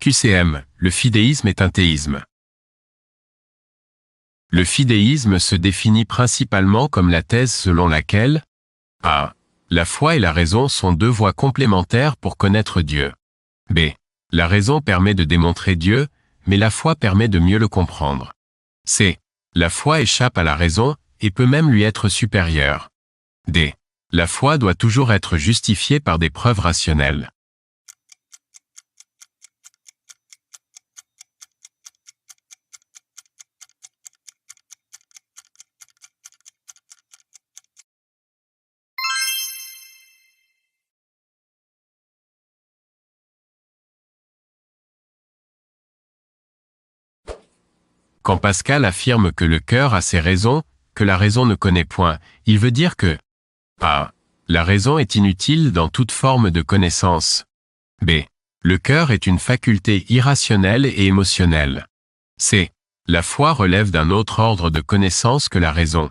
QCM, le fidéisme est un théisme. Le fidéisme se définit principalement comme la thèse selon laquelle a. La foi et la raison sont deux voies complémentaires pour connaître Dieu. B. La raison permet de démontrer Dieu, mais la foi permet de mieux le comprendre. C. La foi échappe à la raison et peut même lui être supérieure. D. La foi doit toujours être justifiée par des preuves rationnelles. Quand Pascal affirme que le cœur a ses raisons, que la raison ne connaît point, il veut dire que a. La raison est inutile dans toute forme de connaissance. B. Le cœur est une faculté irrationnelle et émotionnelle. C. La foi relève d'un autre ordre de connaissance que la raison.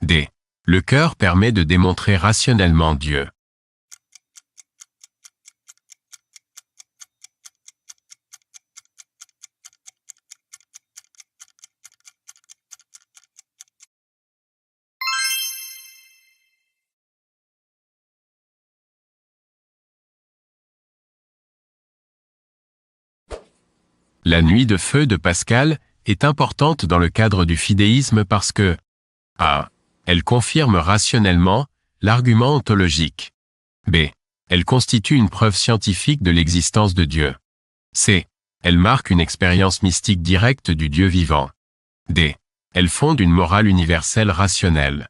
D. Le cœur permet de démontrer rationnellement Dieu. La nuit de feu de Pascal est importante dans le cadre du fidéisme parce que a. Elle confirme rationnellement l'argument ontologique. B. Elle constitue une preuve scientifique de l'existence de Dieu. C. Elle marque une expérience mystique directe du Dieu vivant. D. Elle fonde une morale universelle rationnelle.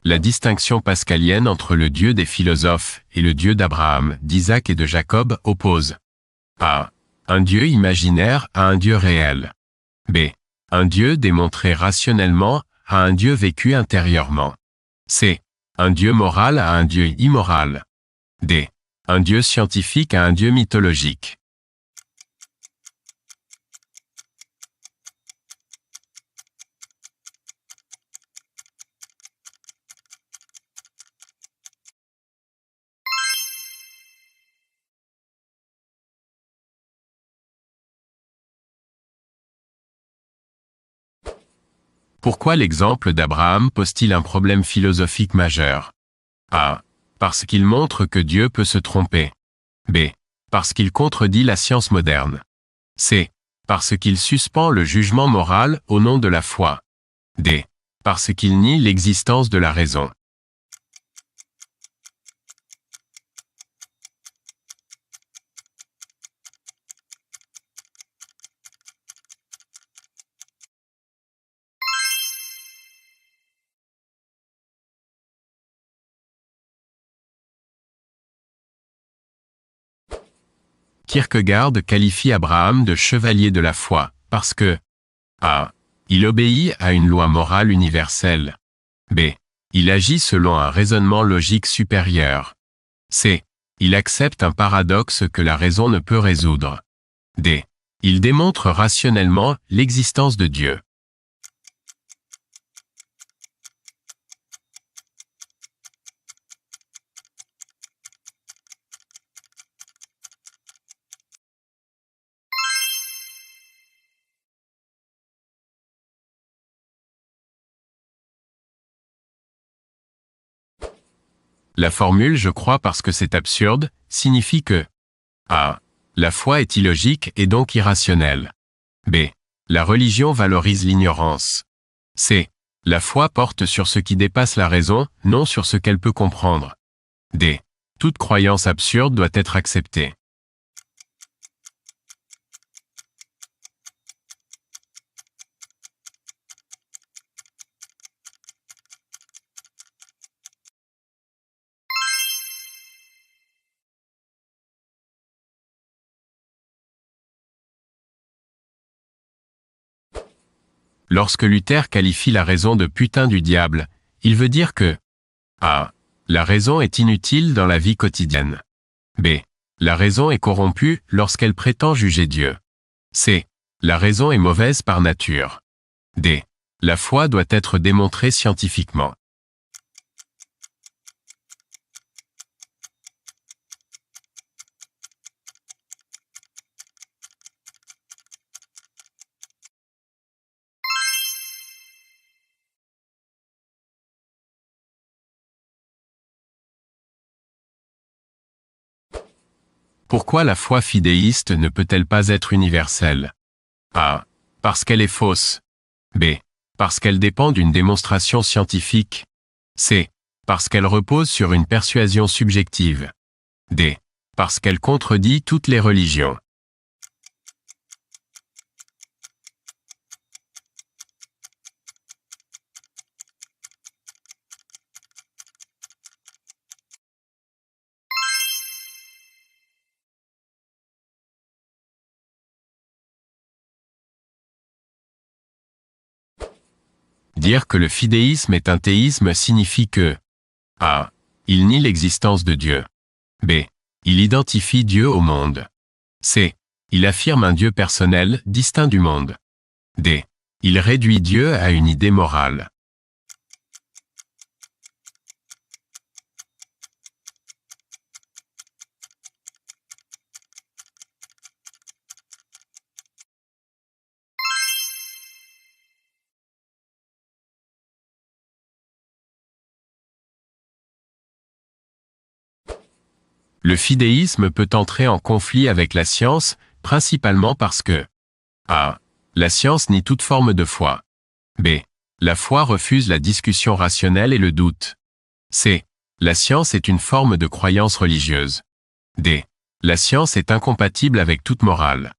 La distinction pascalienne entre le Dieu des philosophes et le Dieu d'Abraham, d'Isaac et de Jacob oppose a. Un Dieu imaginaire à un Dieu réel. B. Un Dieu démontré rationnellement à un Dieu vécu intérieurement. C. Un Dieu moral à un Dieu immoral. D. Un Dieu scientifique à un Dieu mythologique. Pourquoi l'exemple d'Abraham pose-t-il un problème philosophique majeur? A. Parce qu'il montre que Dieu peut se tromper. B. Parce qu'il contredit la science moderne. C. Parce qu'il suspend le jugement moral au nom de la foi. D. Parce qu'il nie l'existence de la raison. Kierkegaard qualifie Abraham de chevalier de la foi, parce que a. Il obéit à une loi morale universelle. B. Il agit selon un raisonnement logique supérieur. C. Il accepte un paradoxe que la raison ne peut résoudre. D. Il démontre rationnellement l'existence de Dieu. La formule « je crois parce que c'est absurde » signifie que a. La foi est illogique et donc irrationnelle. B. La religion valorise l'ignorance. C. La foi porte sur ce qui dépasse la raison, non sur ce qu'elle peut comprendre. D. Toute croyance absurde doit être acceptée. Lorsque Luther qualifie la raison de putain du diable, il veut dire que a. La raison est inutile dans la vie quotidienne. B. La raison est corrompue lorsqu'elle prétend juger Dieu. C. La raison est mauvaise par nature. D. La foi doit être démontrée scientifiquement. Pourquoi la foi fidéiste ne peut-elle pas être universelle? A. Parce qu'elle est fausse. B. Parce qu'elle dépend d'une démonstration scientifique. C. Parce qu'elle repose sur une persuasion subjective. D. Parce qu'elle contredit toutes les religions. Dire que le fidéisme est un théisme signifie que A. Il nie l'existence de Dieu. B. Il identifie Dieu au monde. C. Il affirme un Dieu personnel, distinct du monde. D. Il réduit Dieu à une idée morale. Le fidéisme peut entrer en conflit avec la science, principalement parce que A. La science nie toute forme de foi. B. La foi refuse la discussion rationnelle et le doute. C. La science est une forme de croyance religieuse. D. La science est incompatible avec toute morale.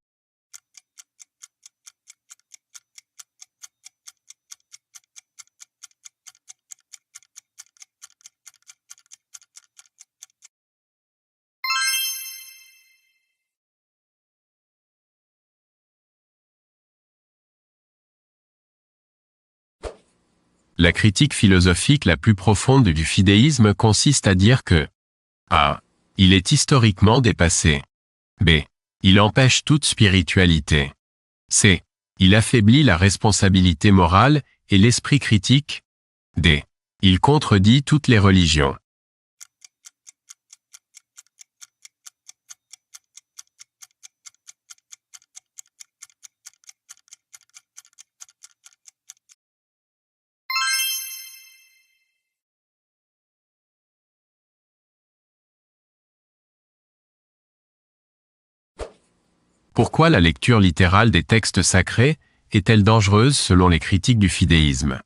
La critique philosophique la plus profonde du fidéisme consiste à dire que A. Il est historiquement dépassé. B. Il empêche toute spiritualité. C. Il affaiblit la responsabilité morale et l'esprit critique. D. Il contredit toutes les religions. Pourquoi la lecture littérale des textes sacrés est-elle dangereuse selon les critiques du fidéisme?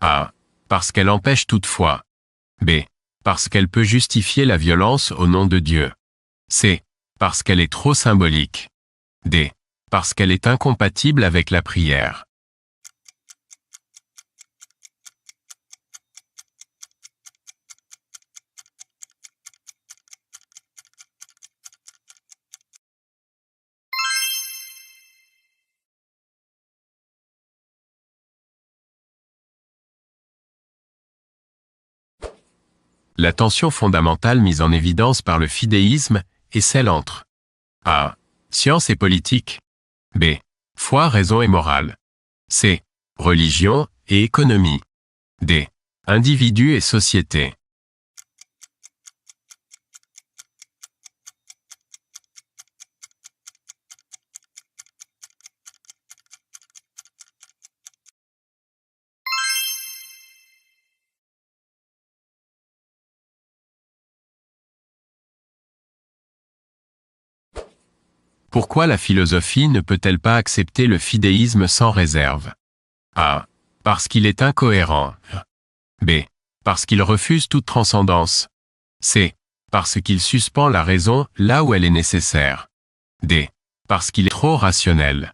A. Parce qu'elle empêche toute foi. B. Parce qu'elle peut justifier la violence au nom de Dieu. C. Parce qu'elle est trop symbolique. D. Parce qu'elle est incompatible avec la prière. La tension fondamentale mise en évidence par le fidéisme est celle entre A. Science et politique. B. Foi, raison et morale. C. Religion et économie. D. Individu et société. Pourquoi la philosophie ne peut-elle pas accepter le fidéisme sans réserve? A. Parce qu'il est incohérent. B. Parce qu'il refuse toute transcendance. C. Parce qu'il suspend la raison là où elle est nécessaire. D. Parce qu'il est trop rationnel.